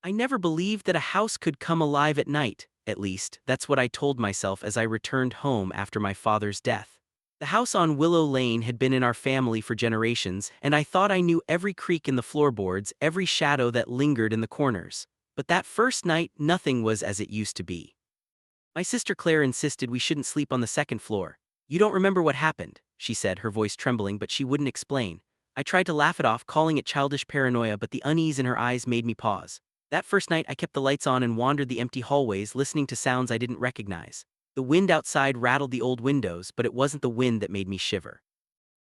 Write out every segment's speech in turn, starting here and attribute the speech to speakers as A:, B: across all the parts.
A: I never believed that a house could come alive at night, at least, that's what I told myself as I returned home after my father's death. The house on Willow Lane had been in our family for generations, and I thought I knew every creak in the floorboards, every shadow that lingered in the corners. But that first night, nothing was as it used to be. My sister Claire insisted we shouldn't sleep on the second floor. "You don't remember what happened," she said, her voice trembling, but she wouldn't explain. I tried to laugh it off, calling it childish paranoia, but the unease in her eyes made me pause. That first night I kept the lights on and wandered the empty hallways, listening to sounds I didn't recognize. The wind outside rattled the old windows, but it wasn't the wind that made me shiver.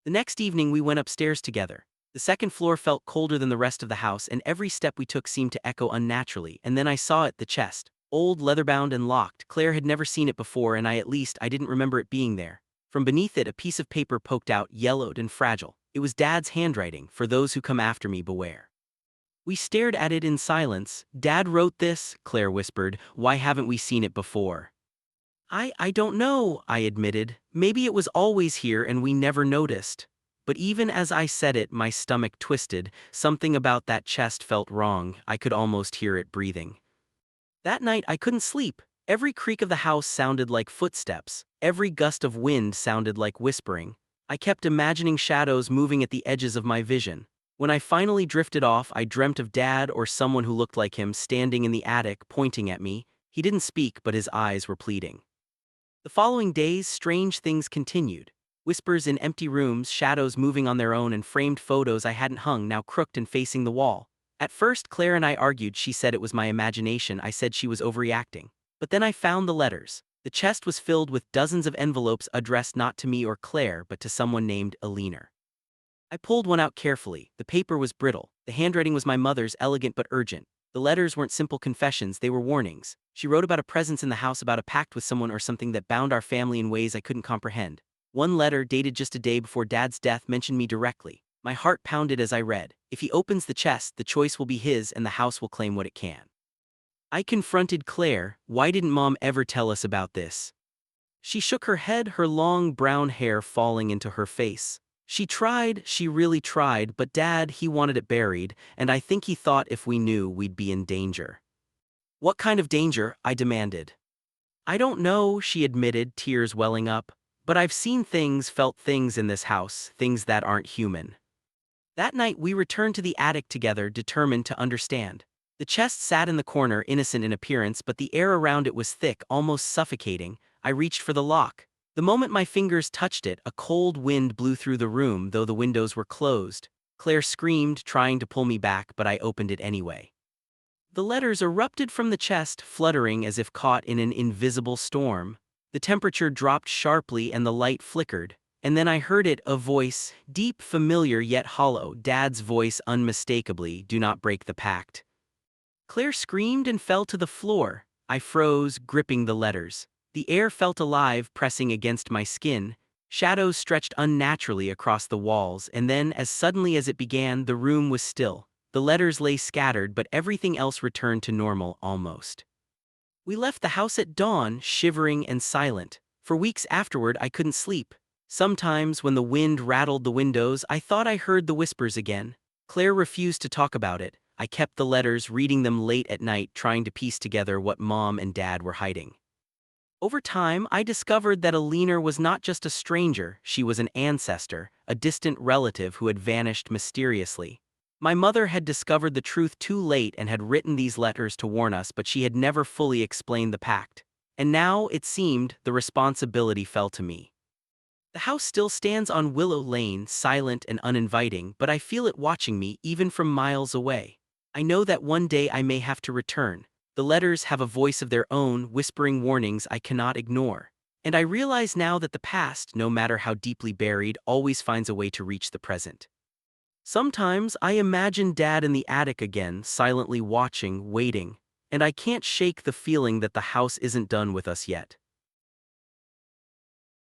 A: The next evening we went upstairs together. The second floor felt colder than the rest of the house, and every step we took seemed to echo unnaturally, and then I saw it, the chest. Old, leather-bound and locked. Claire had never seen it before, and I didn't remember it being there. From beneath it a piece of paper poked out, yellowed and fragile. It was Dad's handwriting: "For those who come after me, beware." We stared at it in silence. "Dad wrote this," Claire whispered. "Why haven't we seen it before?" I don't know," I admitted. "Maybe it was always here and we never noticed." But even as I said it, my stomach twisted. Something about that chest felt wrong. I could almost hear it breathing. That night I couldn't sleep. Every creak of the house sounded like footsteps. Every gust of wind sounded like whispering. I kept imagining shadows moving at the edges of my vision. When I finally drifted off, I dreamt of Dad or someone who looked like him standing in the attic, pointing at me. He didn't speak, but his eyes were pleading. The following days, strange things continued. Whispers in empty rooms, shadows moving on their own, and framed photos I hadn't hung, now crooked and facing the wall. At first, Claire and I argued. She said it was my imagination. I said she was overreacting. But then I found the letters. The chest was filled with dozens of envelopes addressed not to me or Claire, but to someone named Alina. I pulled one out carefully. The paper was brittle. The handwriting was my mother's, elegant but urgent. The letters weren't simple confessions, they were warnings. She wrote about a presence in the house, about a pact with someone or something that bound our family in ways I couldn't comprehend. One letter, dated just a day before Dad's death, mentioned me directly. My heart pounded as I read. If he opens the chest, the choice will be his and the house will claim what it can. I confronted Claire. "Why didn't Mom ever tell us about this?" She shook her head, her long brown hair falling into her face. She really tried, but Dad, he wanted it buried, and I think he thought if we knew, we'd be in danger." "What kind of danger?" I demanded. "I don't know," she admitted, tears welling up. "But I've seen things, felt things in this house, things that aren't human." That night we returned to the attic together, determined to understand. The chest sat in the corner, innocent in appearance, but the air around it was thick, almost suffocating. I reached for the lock. The moment my fingers touched it, a cold wind blew through the room, though the windows were closed. Claire screamed, trying to pull me back, but I opened it anyway. The letters erupted from the chest, fluttering as if caught in an invisible storm. The temperature dropped sharply and the light flickered. And then I heard it, a voice, deep, familiar yet hollow, Dad's voice unmistakably: "Do not break the pact." Claire screamed and fell to the floor. I froze, gripping the letters. The air felt alive, pressing against my skin. Shadows stretched unnaturally across the walls, and then, as suddenly as it began, the room was still. The letters lay scattered, but everything else returned to normal, almost. We left the house at dawn, shivering and silent. For weeks afterward, I couldn't sleep. Sometimes, when the wind rattled the windows, I thought I heard the whispers again. Claire refused to talk about it. I kept the letters, reading them late at night, trying to piece together what Mom and Dad were hiding. Over time, I discovered that Alina was not just a stranger, she was an ancestor, a distant relative who had vanished mysteriously. My mother had discovered the truth too late and had written these letters to warn us, but she had never fully explained the pact. And now, it seemed, the responsibility fell to me. The house still stands on Willow Lane, silent and uninviting, but I feel it watching me, even from miles away. I know that one day I may have to return. The letters have a voice of their own, whispering warnings I cannot ignore. And I realize now that the past, no matter how deeply buried, always finds a way to reach the present. Sometimes I imagine Dad in the attic again, silently watching, waiting, and I can't shake the feeling that the house isn't done with us yet.